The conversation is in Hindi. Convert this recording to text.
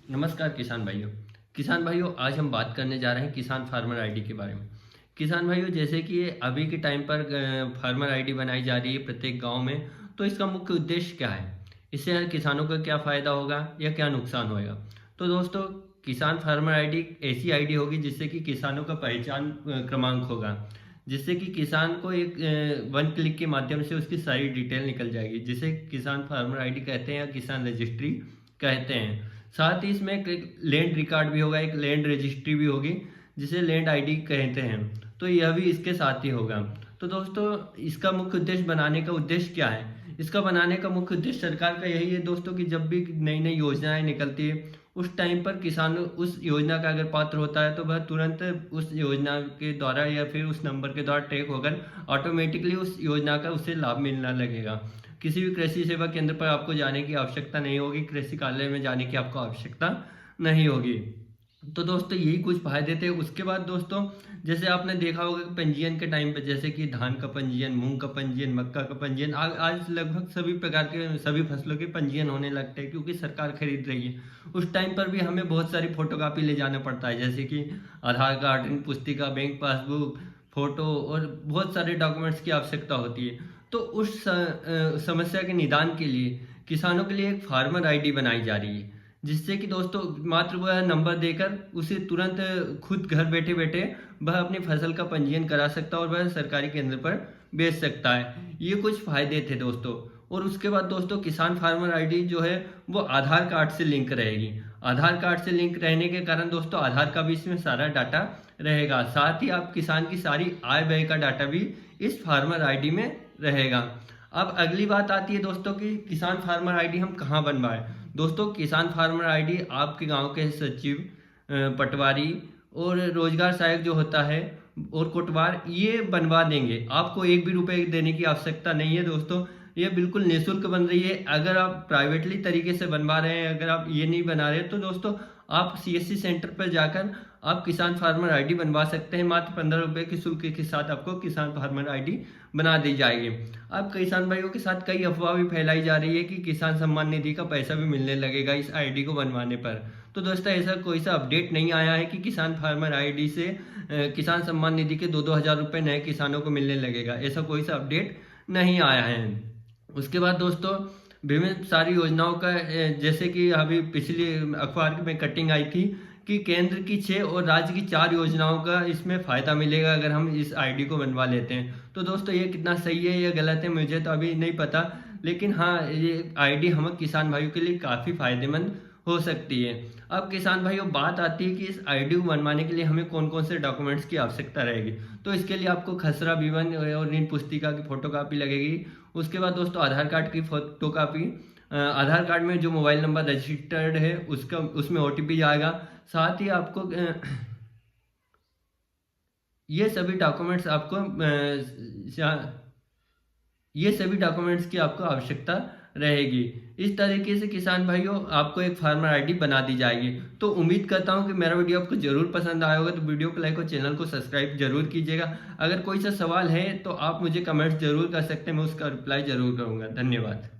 नमस्कार किसान भाइयों आज हम बात करने जा रहे हैं किसान फार्मर आईडी के बारे में। किसान भाइयों जैसे कि अभी के टाइम पर फार्मर आईडी बनाई जा रही है प्रत्येक गांव में, तो इसका मुख्य उद्देश्य क्या है, इससे किसानों का क्या फ़ायदा होगा या क्या नुकसान होएगा। तो दोस्तों, किसान फार्मर आईडी ऐसी आईडी होगी जिससे कि किसानों का पहचान क्रमांक होगा, जिससे कि किसान को एक वन क्लिक के माध्यम से उसकी सारी डिटेल निकल जाएगी, जिसे किसान फार्मर आईडी कहते हैं या किसान रजिस्ट्री कहते हैं। साथ ही इसमें एक लैंड रिकॉर्ड भी होगा, एक लैंड रजिस्ट्री भी होगी जिसे लैंड आईडी कहते हैं। तो यह भी इसके साथ ही होगा। तो दोस्तों, इसका मुख्य उद्देश्य बनाने का उद्देश्य क्या है? इसका बनाने का मुख्य उद्देश्य सरकार का यही है दोस्तों कि जब भी नई नई योजनाएं निकलती है उस टाइम पर किसान उस योजना का अगर पात्र होता है तो वह तुरंत उस योजना के द्वारा या फिर उस नंबर के द्वारा ट्रैक होकर ऑटोमेटिकली उस योजना का उसे लाभ मिलने लगेगा। किसी भी कृषि सेवा केंद्र पर आपको जाने की आवश्यकता नहीं होगी, कृषि कार्यालय में जाने की आपको आवश्यकता नहीं होगी। तो दोस्तों, यही कुछ फायदे थे। उसके बाद दोस्तों, जैसे आपने देखा होगा कि पंजीयन के टाइम पे जैसे कि धान का पंजीयन, मूंग का पंजीयन, मक्का का पंजीयन, आज लगभग सभी प्रकार के सभी फसलों के पंजीयन होने लगते हैं क्योंकि सरकार खरीद रही है। उस टाइम पर भी हमें बहुत सारी फोटोकॉपी ले जाना पड़ता है, जैसे कि आधार कार्ड, ऋण पुस्तिका, बैंक पासबुक, फोटो और बहुत सारे डॉक्यूमेंट्स की आवश्यकता होती है। तो उस समस्या के निदान के लिए किसानों के लिए एक फार्मर आईडी बनाई जा रही है, जिससे कि दोस्तों मात्र वह नंबर देकर उसे तुरंत खुद घर बैठे बैठे वह अपनी फसल का पंजीयन करा सकता है और वह सरकारी केंद्र पर बेच सकता है। ये कुछ फायदे थे दोस्तों। और उसके बाद दोस्तों, किसान फार्मर आईडी जो है वो आधार कार्ड से लिंक रहेगी। आधार कार्ड से लिंक रहने के कारण दोस्तों आधार का भी इसमें सारा डाटा रहेगा। साथ ही आप किसान की सारी आय व्यय का डाटा भी इस फार्मर आईडी में रहेगा। अब अगली बात आती है दोस्तों कि किसान फार्मर आईडी हम कहाँ बनवाएं। दोस्तों, किसान फार्मर आईडी आपके गांव के सचिव, पटवारी और रोजगार सहायक जो होता है और कोटवार ये बनवा देंगे। आपको एक भी रुपए देने की आवश्यकता नहीं है दोस्तों। ये बिल्कुल निःशुल्क बन रही है। अगर आप प्राइवेटली तरीके से बनवा रहे हैं, अगर आप ये नहीं बना रहे तो दोस्तों आप सीएससी सेंटर पर जाकर आप किसान फार्मर आईडी बनवा सकते हैं। मात्र 15 रुपए के शुल्क के साथ आपको किसान फार्मर आईडी बना दी जाएगी। अब किसान भाइयों के साथ कई अफवाह भी फैलाई जा रही है कि किसान सम्मान निधि का पैसा भी मिलने लगेगा इस आईडी को बनवाने पर। तो दोस्तों, ऐसा कोई सा अपडेट नहीं आया है कि किसान फार्मर आईडी से किसान सम्मान निधि के 2-2 हज़ार रुपये नए किसानों को मिलने लगेगा। ऐसा कोई सा अपडेट नहीं आया है। उसके बाद दोस्तों, विभिन्न सारी योजनाओं का जैसे कि अभी पिछली अखबार में कटिंग आई थी कि केंद्र की 6 और राज्य की 4 योजनाओं का इसमें फ़ायदा मिलेगा अगर हम इस आईडी को बनवा लेते हैं। तो दोस्तों, ये कितना सही है या गलत है मुझे तो अभी नहीं पता, लेकिन हाँ, ये आईडी हम किसान भाइयों के लिए काफ़ी फायदेमंद हो सकती है। अब किसान भाइयों, बात आती है कि इस आईडी को बनवाने के लिए हमें कौन कौन से डॉक्यूमेंट्स की आवश्यकता रहेगी। तो इसके लिए आपको खसरा विवरण और ऋण पुस्तिका की फोटोकॉपी लगेगी। उसके बाद दोस्तों, आधार कार्ड की फोटोकॉपी, आधार कार्ड में जो मोबाइल नंबर रजिस्टर्ड है उसका उसमें ओटीपी जाएगा। साथ ही आपको ये सभी डॉक्यूमेंट्स आपको ये सभी डॉक्यूमेंट्स की आपको आवश्यकता रहेगी। इस तरीके से किसान भाइयों आपको एक फार्मर आईडी बना दी जाएगी। तो उम्मीद करता हूं कि मेरा वीडियो आपको जरूर पसंद आया होगा। तो वीडियो को लाइक और चैनल को सब्सक्राइब जरूर कीजिएगा। अगर कोई सा सवाल है तो आप मुझे कमेंट्स जरूर कर सकते हैं, मैं उसका रिप्लाई जरूर करूंगा। धन्यवाद।